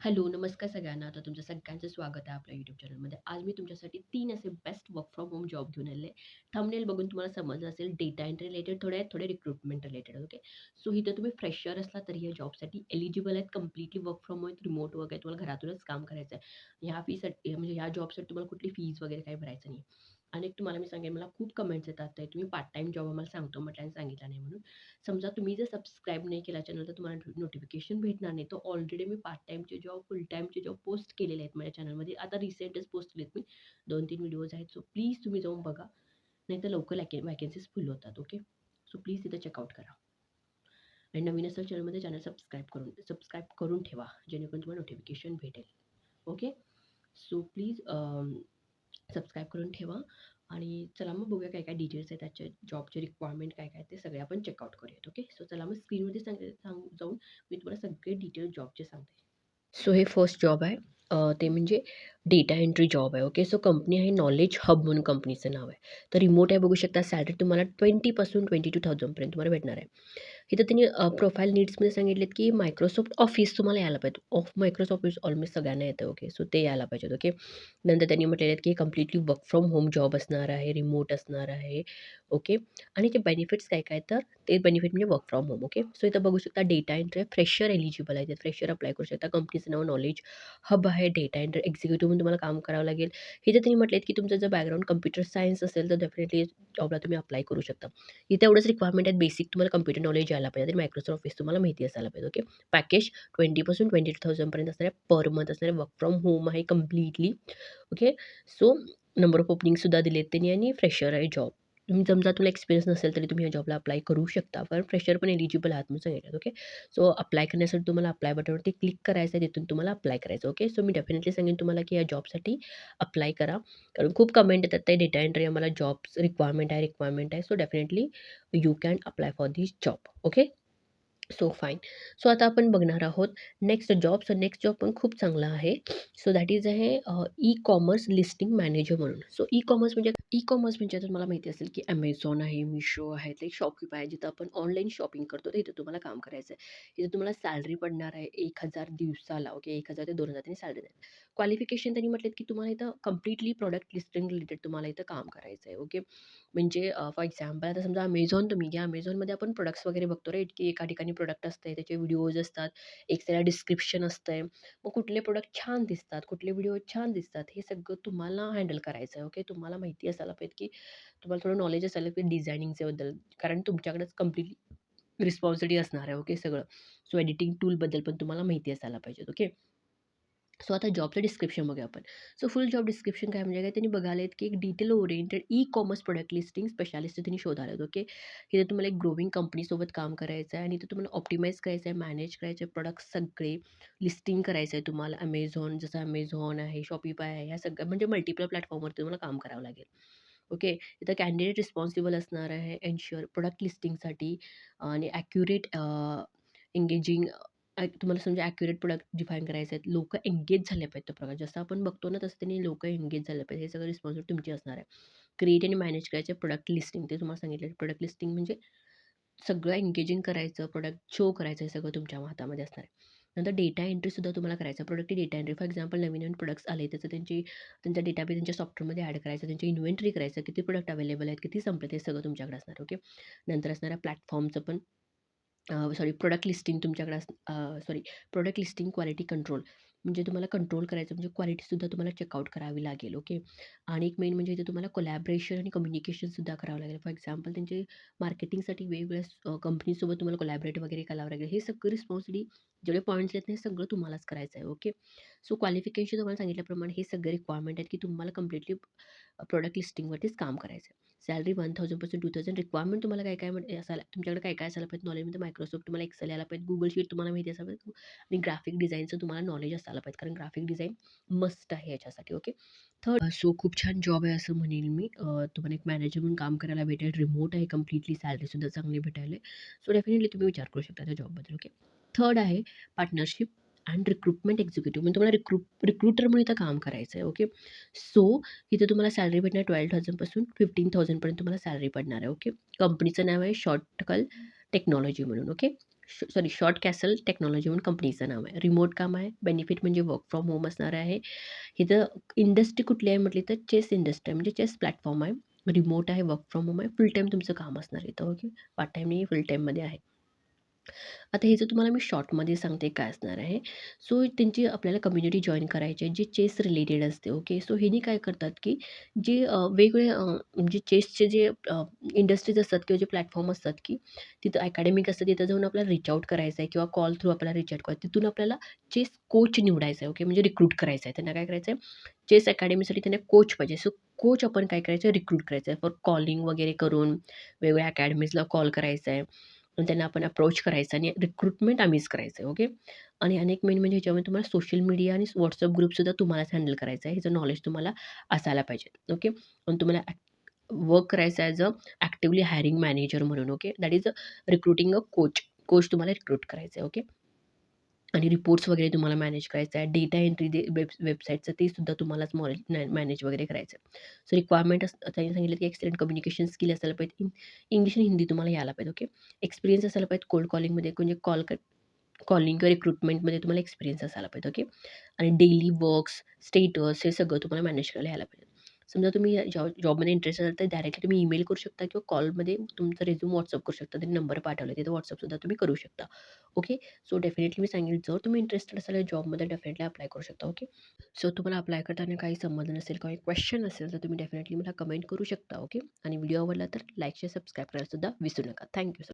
Hello, नमस्कार सगळ्यांना. तर तुमचं सगळ्यांचं स्वागत आहे आपल्या YouTube चॅनलमध्ये. आज मी तुमच्यासाठी 3 असे best work from home job घेऊन आलेले आहे. थंबनेल बघून तुम्हाला समजलं असेल डेटा एंट्री रिलेटेड थोडे आहेत, थोडे रिक्रुटमेंट रिलेटेड ओके. सो इथं तुम्ही फ्रेशर असला तरी या जॉबसाठी एलिजिबल आहेत. Completely work from home remote work आहे. तुम्हाला घरातूनच काम करायचं आहे. ह्या फीसाठी म्हणजे ह्या जॉबसाठी तुम्हाला कुठली फीज वगैरे काही भरायचं नाही. आणि एक तुम्हाला मी सांगेन मला खूप कमेंट्स येतात ते तुम्ही पार्ट टाईम जॉब आम्हाला सांगतो म्हटलं आणि सांगितला नाही म्हणून. समजा तुम्ही जर सबस्क्राईब नाही केला चॅनल तर तुम्हाला नोटिफिकेशन भेटणार नाही. तर ऑलरेडी मी पार्ट टाईमचे जॉब, फुल टाईमचे जॉब पोस्ट केलेले आहेत माझ्या चॅनलमध्ये. आता रिसेंटच पोस्ट केलेत मी. 2-3 व्हिडिओज आहेत. सो प्लीज तुम्ही जाऊन बघा. नाहीतर लवकर वॅकन्सीज फुल होतात. ओके. सो प्लीज तिथं चेकआउट करा. आणि नवीन असेल चॅनलमध्ये चॅनल सबस्क्राईब करून ठेवा. जेणेकरून तुम्हाला नोटिफिकेशन भेटेल. ओके. सो प्लीज सबस्क्राईब करून ठेवा. आणि चला मग बघूया काय काय डिटेल्स आहेत त्याचे जॉबचे रिक्वायरमेंट काय काय ते सगळे आपण चेकआउट करूयात. ओके. सो चला मग स्क्रीनमध्ये जाऊन मी तुम्हाला सगळे डिटेल्स जॉबचे सांगते. सो हे फर्स्ट जॉब आहे. ते म्हणजे डेटा एंट्री जॉब आहे. ओके. सो कंपनी आहे नॉलेज हब म्हणून कंपनीचं नाव आहे. तर रिमोट आहे बघू शकता. सॅलरी तुम्हाला 20 पासून 22,000 पर्यंत तुम्हाला भेटणार आहे. इथं त्यांनी प्रोफाईल नीड्समध्ये सांगितलेत की मायक्रोसॉफ्ट ऑफिस तुम्हाला यायला पाहिजे. मायक्रोसॉफ्ट ऑफिस ऑलमोस्ट सगळ्यांना येतं. ओके. सो ते यायला पाहिजेत. ओके. नंतर त्यांनी म्हटलेलं आहे की completely work from home job असणार आहे, रिमोट असणार आहे. ओके. आणि ते बेनिफिट्स काय काय तर ते बेनिफिट म्हणजे work from home. Okay. So इथं बघू शकता डेटा एंट्री फ्रेशर एलिजिबल आहे. फ्रेशर अप्लाय करू शकता. कंपनीचं नाव नॉलेज हब आहे. डेटा एंट्री एक्झिक्युटिव्ह म्हणून तुम्हाला काम करावं लागेल. इथे त्यांनी म्हटलेत की तुमचं जर बॅकग्राऊंड कम्प्युटर सायन्स असेल तर डेफिनेटली जॉबला तुम्ही अप्लाय करू शकता. इथे एवढंच रिक्वायरमेंट आहेत बेसिक तुम्हाला कम्प्युटर नॉलेज यायला पाहिजे आणि मायक्रोसॉफ्ट ऑफिस तुम्हाला माहिती असायला पाहिजे. ओके. पॅकेज 20 पासून 22,000 पर्यंत असणार आहे. पर मंथ असणार आहे. वर्क फ्रॉम होम आहे completely. Okay. So number of ओपनिंगसुद्धा दिलेत त्यांनी आणि फ्रेशर आहे जॉब. तुम्ही समजा तुला एक्सपिरियन्स नसेल तरी तुम्ही या जॉबला अप्लाय करू शकता. पण फ्रेशर पण एलिजिबल आहात म्हणून सांगितलं. ओके. सो अप्लाय करण्यासाठी तुम्हाला अप्लाय बटनवरती क्लिक करायचं आहे. तिथून तुम्हाला अप्लाय करायचं. ओके. सो मी डेफिनेटली सांगेन तुम्हाला की या जॉबसाठी अप्लाय करा. कारण खूप कमेंट येतात ते डेटा एंट्री आम्हाला जॉब्स रिक्वायरमेंट आहे. So definitely you can apply for this job. Okay. So fine. So आता आपण बघणार आहोत next job. So next job पण खूप चांगला आहे. सो दॅट इज आहे ई-कॉमर्स लिस्टिंग मॅनेजर म्हणून. सो ई-कॉमर्स म्हणजे आता तुम्हाला माहिती असेल की Amazon आहे, Meesho आहे, ते Shopify आहे. जिथं आपण ऑनलाईन शॉपिंग करतो, तर इथं तुम्हाला काम करायचं आहे. इथं तुम्हाला सॅलरी पडणार आहे 1,000 दिवसाला. ओके. 1,000 ते 2,000 त्यांनी सॅलरी देणार. क्वालिफिकेशन त्यांनी म्हटलेत की तुम्हाला इथं कंप्लीटली प्रॉडक्ट लिस्टिंग रिलेटेड तुम्हाला इथं काम करायचं आहे. ओके. म्हणजे फॉर एक्झाम्पल आता समजा Amazon तुम्ही घ्या. Amazonमध्ये आपण प्रोडक्ट्स वगैरे बघतो राईट, की एका ठिकाणी प्रोडक्ट असते, त्याचे व्हिडिओज असतात, एक त्याला डिस्क्रिप्शन असतंय. मग कुठले प्रोडक्ट छान दिसतात, कुठले व्हिडिओ छान दिसतात, हे सगळं तुम्हाला हँडल करायचं आहे. ओके. तुम्हाला माहिती असायला पाहिजे, की तुम्हाला थोडं नॉलेज असायला पाहिजे डिझायनिंगच्या बद्दल. कारण तुमच्याकडेच कंप्लीटली रिस्पॉन्सिबिलिटी असणार आहे. ओके सगळं. सो एडिटिंग टूलबद्दल पण तुम्हाला माहिती असायला पाहिजे. ओके. सो आता जॉबचं डिस्क्रिप्शन बघूया आपण. सो फुल जॉब डिस्क्रिप्शन काय म्हणजे काय त्यांनी बघालेत, की एक detail oriented e-commerce product listing specialist त्यांनी शोधालेत. ओके. इथे तुम्हाला एक ग्रोविंग कंपनीसोबत काम करायचं आहे आणि इथे तुम्हाला ऑप्टिमाइज करायचं आहे, मॅनेज करायचे प्रॉडक्ट्स सगळे, लिस्टिंग करायचं आहे तुम्हाला Amazon जसं Amazon आहे, Shopify आहे, ह्या सगळ्या म्हणजे मल्टिपल प्लॅटफॉर्मवरती तुम्हाला काम करावं लागेल. ओके. इथं कॅन्डिडेट रिस्पॉन्सिबल असणार आहे एन्श्युअर प्रोडक्ट लिस्टिंगसाठी आणि ॲक्युरेट एंगेजिंग तुम्हाला समजा ॲक्युरेट प्रोडक्ट डिफाईन करायचे आहेत. लोकं एंगेज झाले पाहिजेत त्या प्रकारे. जसं आपण बघतो ना, तसं त्यांनी लोकं एंगेज झाले पाहिजे. हे सगळं रिस्पॉन्सिबिलिटी तुमची असणार आहे. क्रिएट आणि मॅनेज करायचे प्रोडक्ट लिस्टिंग ते तुम्हाला सांगितलं. प्रोडक्ट लिस्टिंग म्हणजे सगळं एंगेजिंग करायचं, प्रोडक्ट शो करायचं, हे सगळं तुमच्या हातामध्ये असणार आहे. नंतर डेटा एंट्रीसुद्धा तुम्हाला करायचं. प्रोडक्टची डेटा एंट्री फॉर एक्झाम्पल नवीन-नवीन प्रोडक्ट्स आले, त्याचं त्यांचा डेटाबेस त्यांच्या सॉफ्टवेअरमध्ये ॲड करायचं, त्यांची इन्व्हेंटरी करायचं, किती प्रोडक्ट अवेलेबल आहेत, किती संपलेत, हे सगळं तुमच्याकडे असणार. ओके. नंतर असणाऱ्या प्लॅटफॉर्मचं पण सॉरी प्रॉडक्ट लिस्टिंग तुमच्याकडे sorry product listing quality control म्हणजे तुम्हाला कंट्रोल करायचं म्हणजे क्वालिटीसुद्धा तुम्हाला चेकआउट करावी लागेल. ओके. आणि एक मेन म्हणजे इथे तुम्हाला कोलॅबरेशन आणि कम्युनिकेशनसुद्धा करावं लागेल. फॉर एक्झाम्पल त्यांचे मार्केटिंगसाठी वेगवेगळ्या कंपनीसोबत तुम्हाला कोलॅबरेट वगैरे करावं लागेल. हे सगळं रिस्पॉन्सिबिलिटी जेवढे पॉईंट्स आहेत, हे सगळं तुम्हालाच करायचं आहे. ओके. सो क्वालिफिकेशन तुम्हाला सांगितल्याप्रमाणे हे सगळे रिक्वायरमेंट आहेत, की तुम्हाला कंप्लीटली प्रॉडक्ट लिस्टिंगवरतीच काम करायचं आहे. सॅलरी 1,000 पासून 2,000 रिक्वायरमेंट तुम्हाला काय-काय म्हणजे असायला तुमच्याकडे काय-काय असायला पाहिजे नॉलेजमध्ये मायक्रोसॉफ्ट तुम्हाला एक्सेल यायला पाहिजे, Google शीट तुम्हाला माहिती असायला पाहिजे आणि ग्राफिक डिझाईनचं तुम्हाला नॉलेज असायला पाहिजे. कारण ग्राफिक डिझाईन मस्ट आहे याच्यासाठी. ओके. थर्ड सो खूप छान जॉब आहे असं म्हणेन मी. तुम्हाला एक मॅनेजर म्हणून काम करायला भेटेल. रिमोट आहे कंप्लीटली. सॅलरीसुद्धा चांगली भेटायला आहे. सो डेफिनेटली तुम्ही विचार करू शकता त्या जॉबबद्दल. ओके. थर्ड आहे पार्टनरशिप अँड रिक्रुटमेंट एक्झिक्युटिव्ह म्हणजे तुम्हाला रिक्रुटर म्हणून इथं काम करायचं आहे. ओके. सो इथे तुम्हाला सॅलरी भेटणार 12,000 पासून 15,000 पर्यंत तुम्हाला सॅलरी पडणार आहे. ओके. कंपनीचं नाव आहे शॉर्टकल टेक्नॉलॉजी म्हणून. ओके. शॉर्ट कॅसल टेक्नॉलॉजी म्हणून कंपनीचं नाव आहे. रिमोट काम आहे. बेनिफिट म्हणजे वर्क फ्रॉम होम असणार आहे. इथं इंडस्ट्री कुठली आहे म्हटली तर चेस इंडस्ट्री आहे, म्हणजे चेस प्लॅटफॉर्म आहे. रिमोट आहे, वर्क फ्रॉम होम आहे. फुल टाईम तुमचं काम असणार इथं. ओके. पार्ट टाईम नाही, फुल टाईममध्ये आहे. आता हे जर तुम्हाला मी शॉर्टमध्ये सांगते काय असणार आहे. सो त्यांची आपल्याला कम्युनिटी जॉइन करायची आहे, जी चेस रिलेटेड असते. ओके. सो ह्यानी काय करतात, की जे वेगवेगळे म्हणजे चेसचे जे इंडस्ट्रीज असतात किंवा जे प्लॅटफॉर्म असतात, की तिथं अकॅडमिक असतं, तिथं जाऊन आपल्याला रीच आउट करायचं आहे किंवा कॉल थ्रू आपल्याला रीच आउट करायचं. तिथून आपल्याला चेस कोच निवडायचा आहे. ओके. म्हणजे रिक्रूट करायचं आहे. त्यांना काय करायचं आहे, चेस अकॅडमीसाठी त्यांना कोच पाहिजे. सो कोच आपण काय करायचं, रिक्रूट करायचं आहे. फॉर कॉलिंग वगैरे करून वेगवेगळ्या अकॅडमीजला कॉल करायचा आहे. आणि त्यांना आपण अप्रोच करायचं आणि रिक्रुटमेंट आम्हीच करायचं आहे. ओके. आणि अनेक मेन म्हणजे ह्याच्यामध्ये तुम्हाला सोशल मीडिया आणि WhatsApp ग्रुपसुद्धा तुम्हालाच हँडल करायचा आहे. ह्याचं नॉलेज तुम्हाला असायला पाहिजे. ओके. आणि तुम्हाला वर्क करायचं as a actively hiring manager म्हणून. Okay. That is recruiting a coach. Coach तुम्हाला रिक्रूट करायचं आहे. ओके. आणि रिपोर्ट्स वगैरे तुम्हाला मॅनेज करायचं आहे. डेटा एंट्री वेबसाईटचं ते सुद्धा तुम्हालाच मॅनेज वगैरे करायचं आहे. सो रिक्वायरमेंट त्यांनी सांगितलं की एक्सलंट कम्युनिकेशन स्किल असायला पाहिजे. इंग्लिश आणि हिंदी तुम्हाला यायला पाहिजे. ओके. एक्सपिरियन्स असायला पाहिजे कोल्ड कॉलिंगमध्ये, म्हणजे कॉलिंग किंवा रिक्रुटमेंटमध्ये तुम्हाला एक्सपिरियन्स असायला पाहिजे. ओके. आणि डेली वर्क्स, स्टेटस हे सगळं तुम्हाला मॅनेज करायला यायला पाहिजे. समजा तुम्ही जॉबमध्ये इंटरेस्टेड असाल तर डायरेक्टली तुम्ही ईमेल करू शकता किंवा कॉलमध्ये तुमचा रिझ्यूम WhatsApp करू शकता. त्यांनी नंबर पाठवला तिथे WhatsAppसुद्धा तुम्ही करू शकता. ओके. सो डेफिनेटली मी सांगेल, जर तुम्ही इंटरेस्टेड असाल या जॉबमध्ये डेफिनेटली अप्लाय करू शकता. ओके. सो तुम्हाला अप्लाय करताना काही समजलं नसेल, काही क्वेश्चन असेल तर तुम्ही डेफिनेटली मला कमेंट करू शकता. ओके. आणि व्हिडिओ आवडला तर लाईक, शेअर, सबस्क्राईब करायला सुद्धा विसरू नका. Thank you.